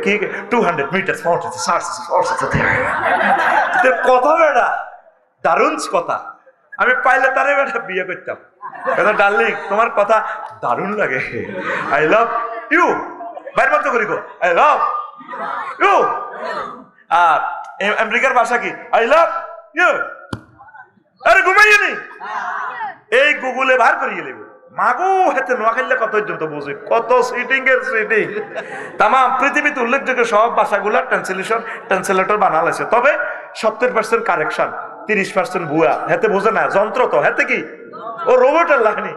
কি 200 মিটার কথা বেটা দারুণ কথা। আমি পাইলে তারে বেটা বিয়ে করতাম। ডার্লিং তোমার কথা দারুণ লাগে, আই লাভ ইউ, বাইর মতো করি গো, আই লাভ ইউ। আর আমেরিকার ভাষা কি? I love you. আরে ঘুমাইয়ে নি এই গুগলে বার করিয়ে নেব মাগো হাতে নোয়া খাইলে কত পর্যন্ত বুঝে কত সিটিং এর সিটিং। তামাম পৃথিবীতে উল্লেখযোগ্য সব ভাষাগুলা ট্রান্সলেটর বানাল আছে, তবে 70% কারেকশন, 30% ভুয়া। হাতে বোঝে না যন্ত্র, তো হাতে কি ও রোবটের লাগানি।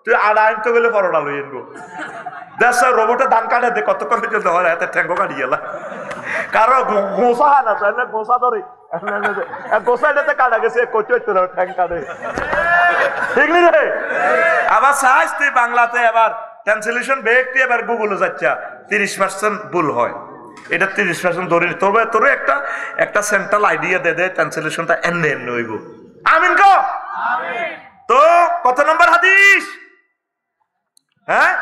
তুই আড়া আনতে গেলে পরোটা লই আনবো দেশ রোবটে ধান কাটে দে কত করে চলতে হয়, হাতে ঠ্যাঙ্গো কাটিয়ে এলা কারো গোসা হয় না, তাই না? গোসা ধরে গোসাইটাতে কাটা গেছে কচু ঠ্যাং কাটে, ঠিক নি রে? আবার সাহায্য তুই বাংলাতে এবার ট্রান্সলেশন ব্যক্তি এবার গুগলে যাচ্ছা 30% ভুল হয়, এটা 30% ধরে নি। তবে তোর একটা সেন্ট্রাল আইডিয়া দে ট্রান্সলেশনটা এমনি এমনি হইব। আমিন কো তো কত নম্বর হাদিস? হ্যাঁ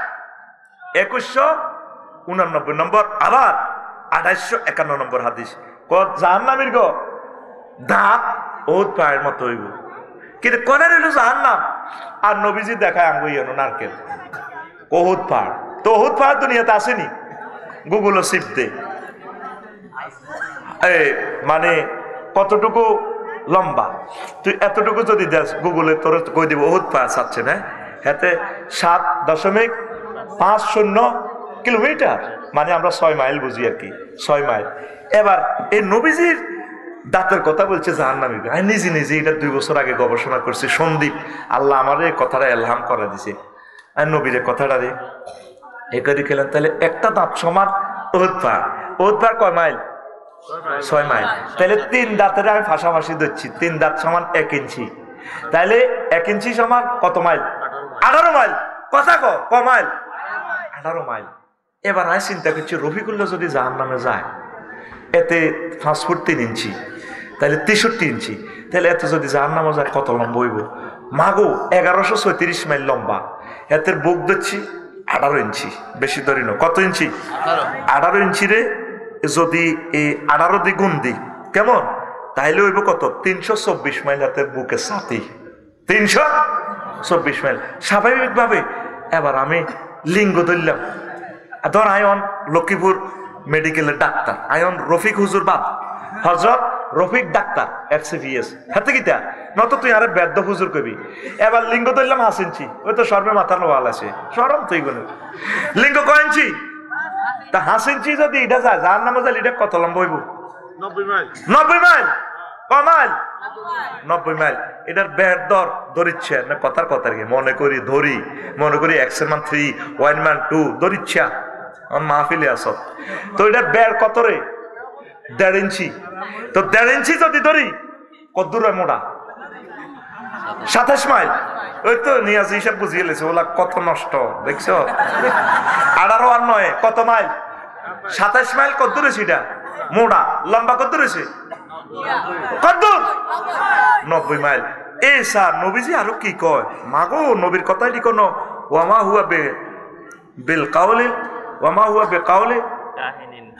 2189 নম্বর, আবার 2851 নম্বর হাদিস। জাহান্নামীর গো দাঁত ওত পায়ের মতো হইব, কিন্তু কোন হইল জাহান্নাম আর নবীজি দেখায় আঙ্গুই এনো নারকেল ওহুদ পাহাড়। তো ওহুদ পাহাড় দুনিয়াতে আসেনি, গুগল সিপ দে মানে কতটুকু লম্বা, তুই এতটুকু যদি দেখ গুগলে তোর কই দিব ওহুদ পাহাড় চাচ্ছে না, হাতে 7.50 কিলোমিটার, মানে আমরা 6 মাইল বুঝি আর কি, 6 মাইল। এবার এই নবীজির দাঁতের কথা বলছে জাহান্নামী। আমি নিজে নিজে এটা 2 বছর আগে গবেষণা করছি, সন্দীপ আল্লাহ আমার এই কথাটা এলহাম করে দিছে। আর নবীর কথাটা রে এ করে খেলেন, তাহলে একটা দাঁত সমান ওহুদ পাহাড়। ওহুদ পাহাড় কয় মাইল? 6 মাইল। তাহলে 3 দাঁতের আমি ফাঁসাফাঁসি দিচ্ছি, 3 দাঁত সমান 1 ইঞ্চি, তাহলে 1 ইঞ্চি সমান কত মাইল? 18 মাইল। কথা ক মাইল? 18 মাইল। এবার আমি চিন্তা করছি রফিকুল্লাহ যদি জাহান্নামে যায়, এতে 5 ফুট 3 ইঞ্চি, তাহলে 63 ইঞ্চি, তাহলে এত যদি জাহান্নামে যায় কত লম্বা হইব? মাগো 1136 মাইল লম্বা, এতে বুক দিচ্ছি 18 ইঞ্চি, বেশি ধরি না, কত ইঞ্চি? 18 ইঞ্চি রে যদি এই 18 দিয়ে গুণ দিই কেমন, তাইলে হইব কত? 324 মাইল হাতে বুকের সাথে, 324 মাইল স্বাভাবিকভাবে। এবার আমি লিঙ্গ ধরলাম, ধর আয়ন লক্ষ্মীপুর মেডিকেলের ডাক্তার, আয়ন রফিক হুজুর বাপ হজরত রফিক ডাক্তার FCPS, হাতে কিতা নত তুই আরে বেদ্য হুজুর কবি। এবার লিঙ্গ ধরলাম 5 ইঞ্চি, ওই তো সর্বে মাথা নোয়াল আছে, সরম তুই গুলো লিঙ্গ কয় ইঞ্চি? তা 5 ইঞ্চি যদি এটা যায় জাহান্নামে যায়, এটা কত লম্বা হইব? 90 মাইল। 90 মাইল ক মাইল? 90 মাইল। এটার বের দর ধরিচ্ছে না, কথার কথা কি মনে করি ধরি, মনে করি X এর মান 3 Y এর মান 2 ধরিচ্ছা মাহফিলে আস। তো এটা বের কত রে? 1.5 ইঞ্চি। তো 1.5 ইঞ্চি যদি ধরি কত দূর মোটা? 27 মাইল। ওই তো নিয়াজ হিসাব বুঝিয়ে লেছে, ওলা কত নষ্ট দেখছো। 18 আর 9 কত মাইল? 27 মাইল। কত দূর সেটা মোটা? লম্বা কত দূর? কত দূর? 90 মাইল। এই স্যার নবীজি আরো কি কয় মাগো, নবীর কথাই লিখো ন, ওয়ামা হুয়া বিল কাউলি, ওয়ামা হুয়া বে কাউলি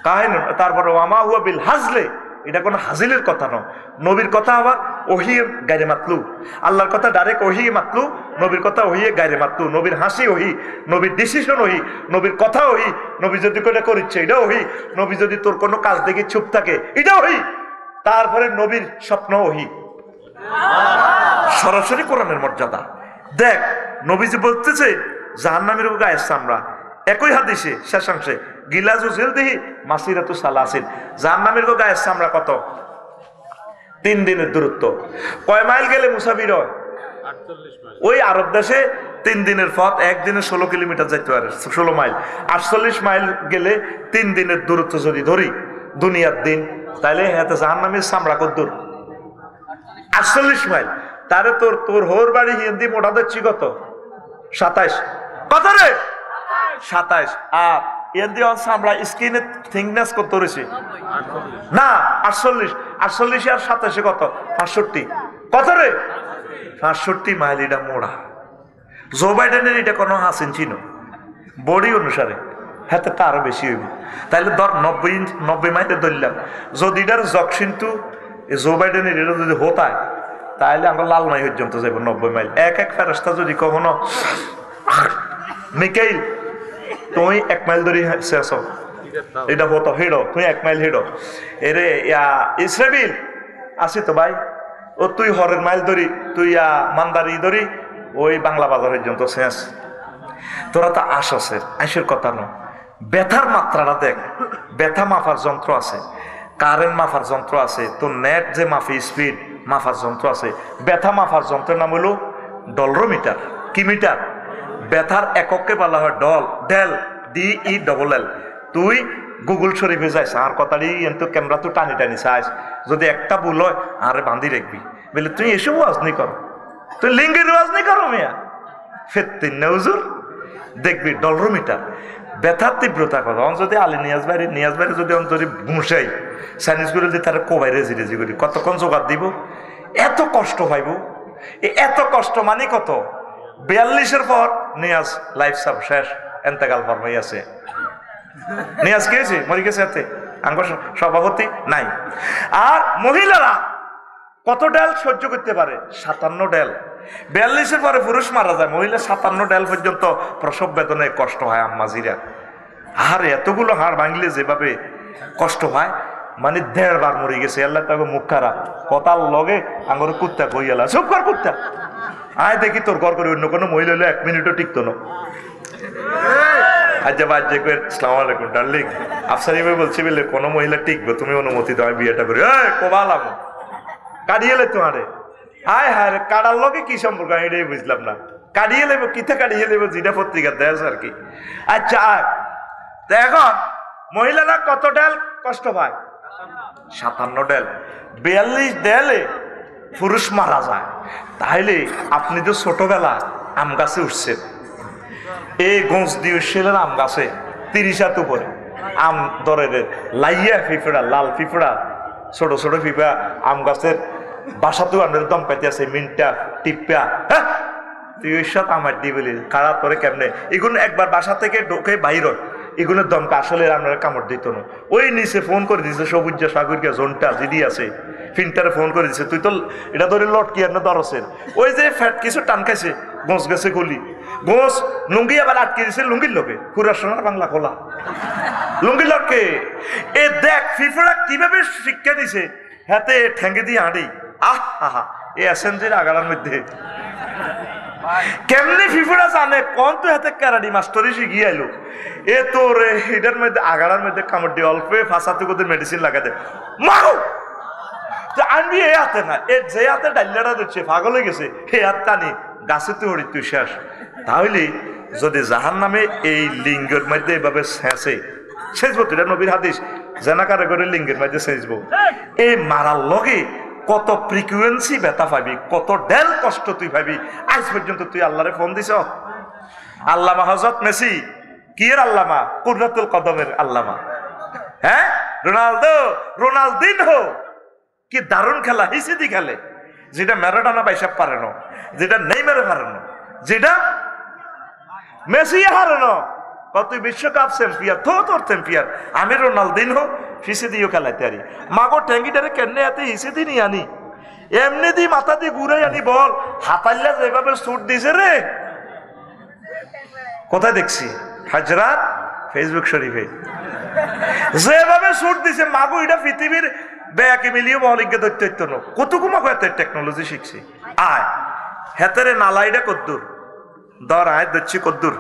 কাহিন, তারপরে ওয়ামা হুয়া বিল হাজলে, এটা কোনো হাজিলের কথা নয়। নবীর কথা আবার ওহি গায়রে মাতলু, আল্লাহর কথা ডাইরেক্ট ওহি মাতলু, নবীর কথা ওহি গায়রে মাতলু। নবীর হাসি ওহি, নবীর ডিসিশন ওহি, নবীর কথা ওহি, নবী যদি কোটা করিচ্ছে এটা ওহি, নবী যদি তোর কোনো কাজ দেখে চুপ থাকে এটা ওহি, তারপরে নবীর স্বপ্ন ওহি, সরাসরি কোরআনের মর্যাদা। দেখ নবীজি বলতেছে জাহান্নামের গায়ের চামড়া, একই হাদিসে শেষাংশে গিলাজু জিলদিহি মাসিরাতু সালাসিন, জাহান্নামের গায়ের চামড়া কত? 3 দিনের দূরত্ব। কয় মাইল গেলে মুসাফির হয়? 48 মাইল। ওই আরব দেশে 3 দিনের পথ, একদিনে 16 কিলোমিটার যাইতে পারে, 16 মাইল। 48 মাইল গেলে 3 দিনের দূরত্ব যদি ধরি দুনিয়ার দিন, তাহলে এতে জাহান্নামের চামড়া কত দূর? 48 মাইল। তারে তোর হোর বাড়ি হিন্দি মোটা দিচ্ছি কত? 27। কত রে? 27। আর হিন্দি চামড়া স্কিনের থিকনেস কত রয়েছে? না 48। 48 আর 27 কত? 65। কত রে? 65 মাইল। এটা মোড়া। জো বাইডেনের এটা কোনো 5 ইঞ্চি নয় বডি অনুসারে, হাতে তো আরো বেশি হইব। তাইলে ধর 90 মাইলে ধরলাম, যদি এটার জকসিন্তু জো বাইডেনের এটা যদি হতায়, তাহলে আমরা লালমাই পর্যন্ত যাবো 90 মাইল। এক ফেরেশতা যদি কখনো মিকাইল তুই 1 মাইল ধরে শেষ এটা হতো হেডো, তুই 1 মাইল হেডো, এরে ইসরাবিল আসি তো ভাই, ও তুই হরের মাইল ধরি, তুই মান্দারি ধরি ওই বাংলা বাজার পর্যন্ত শেষ। তোরা তো আসের আইসের কথা নয়, ব্যথার মাত্রাটা দেখ। ব্যথা মাপার যন্ত্র আছে, কারেন্ট মাপার যন্ত্র আছে, তোর নেট যে মাফি স্পিড মাপার যন্ত্র আছে। ব্যথা মাপার যন্ত্রের নাম হলো ডলরোমিটার। কি মিটার? ব্যথার এককে বলা হয় ডেল, DELL। তুই গুগল শরীফে যাইস, আর কথাটি কিন্তু ক্যামেরা তো টানি টানি চাইস, যদি একটা ভুল হয় আরে বান্ধি রাখবি, বলে তুই এসব ওয়াজনি কর, তুই লিঙ্গের ওয়াজনি করো মেয়া ফেত্তিন না হুজুর। দেখবি ডলরোমিটার ব্যথার তীব্রতা কথা। যদি আলী নিয়াজ বাইরে যদি ঘুষাই চাইনিজ করে যদি তারা কোবাই রেজি করি, কতক্ষণ জোগাড় দিব? এত কষ্ট পাইব। এত কষ্ট মানে কত? 42-এর পর নিয়াজ লাইফ সাব শেষ, এন্তেকাল ফরমাই আছে। নিয়াজ কি হয়েছে? মরে গেছে। এতে আঙ্গ সভাপতি নাই। আর মহিলারা কত ডেল সহ্য করতে পারে? 57 ডেল। 42-এর পরে পুরুষ মারা যায়, মহিলা 57 ডেল পর্যন্ত প্রসব বেদনায় কষ্ট হয়। আম্মাজিরা আর এতগুলো হাড় ভাঙলে যেভাবে কষ্ট হয়, মানে 1.5 বার মরে গেছে। আল্লাহ তাকে মুখ খারাপ কথার লগে আঙ্গর কুত্তা কই এলা, চুপ কর কুত্তা, আয় দেখি তোর ঘর করে অন্য কোনো মহিলা হলে 1 মিনিটও টিকতো না। আসসালামু আলাইকুম ডার্লিং, আফসারি ভাই বলছি বলে কোনো মহিলা টিকবে, তুমি অনুমতি দাও বিয়েটা করি। কোবালাম কাটিয়ে এলে তোমারে, হায় হায় রে, কাটার লগে কি সম্পর্ক আমি এটাই বুঝলাম না। কাটিয়ে লেবো কিথা, কাটিয়ে লেবো যেটা পত্রিকা দেয় আর কি। আচ্ছা এখন মহিলারা কত ডেল কষ্ট পায়? 57 ডেল। 42 ডেলে পুরুষ মারা যায়। তাহলে আপনি তো ছোটবেলা আম গাছে উঠছেন, এই গোঁজ দিয়ে উঠছিলেন আম গাছে 30 হাত উপরে, আম ধরে লাইয়া পিঁপড়া, লাল পিঁপড়া, ছোট ছোট পিঁপড়া আম গাছের বাসাতেও আমাদের দম পাইতে আছে, মিনটা টিপা, হ্যাঁ তুই ওই সাথে আমার দিয়ে বলি কারা তোরে কেমনে। এগুলো একবার বাসা থেকে ঢোকে বাইর, এগুলোর দমকা আসলে আপনারা কামড় দিত না। ওই নিচে ফোন করে দিছে সবুজ সাগরিকা জোনটা যদি আছে, ফিল্টারে ফোন করে দিছে, তুই তো এটা ধরে লটকি আর না দরসের ওই যে ফ্যাট কিছু টান খাইছে, গোঁস গেছে গলি, গোঁস লুঙ্গি আবার আটকে দিছে লুঙ্গির লোকে, খুরার সোনার বাংলা খোলা লুঙ্গি লটকে। এ দেখ ফিফড়া কিভাবে শিক্ষা দিছে, হাতে ঠেঙ্গে দিয়ে হাঁড়ি, আহা এ অ্যাসেঞ্জির আগাড়ার মধ্যে কেমনি ফিফড়া জানে কোন তুই হাতে ক্যারাডি মাস্টারি শিখিয়ে আইলো। এ তোর এটার মধ্যে আগাড়ার মধ্যে কামড় দিয়ে অল্প ফাঁসাতে কোথায় মেডিসিন লাগাতে মারো আনবি। এ হাতে না, এ যে হাতে ডাইলাটা দিচ্ছে পাগল হয়ে গেছে, হে হাত টানি গাছে তুই হরি তুই শেষ। তাহলে যদি জাহান নামে এই লিঙ্গের মধ্যে এভাবে শেষে শেষবো, তুই নবীর হাদিস জেনাকারে করে লিঙ্গের মধ্যে শেষবো, এই মারার লগে কত ফ্রিকুয়েন্সি ব্যথা পাবি, কত ডেল কষ্ট তুই পাবি। আজ পর্যন্ত তুই আল্লাহরে ফোন দিছ? আল্লামা হযরত মেসি কি এর আল্লামা, কুদরতুল কদমের আল্লামা, হ্যাঁ রোনালদিনহো কি দারুণ খেলা, হিসেদি খেলে, যেটা ম্যারাডোনা বাইসাব পারে না, যেটা নেইমারে পারে না, যেটা মেসি হারে না। কত বিশ্বকাপ চ্যাম্পিয়ন, তোর চ্যাম্পিয়ন আমি রোনালদিনহো হিসেদিও খেলাইতে পারি। মাগো ট্যাঙ্গিটারে কেনে হাতে হিসেদি নিয়ে আনি, এমনি দি মাথা দিয়ে ঘুরে আনি, বল হাতাল্লা যেভাবে সুট দিছে রে, কোথায় দেখছি হাজরাত ফেসবুক শরীফে যেভাবে সুট দিছে, মাগো এটা পৃথিবীর বেয়াকে মিলিয়ে মহলিজ্ঞ দৈত্য ন কতকু মাগো এত টেকনোলজি শিখছি। আয় হেতারে নালাইটা কদ্দুর দর আয় দচ্ছি কদ্দুর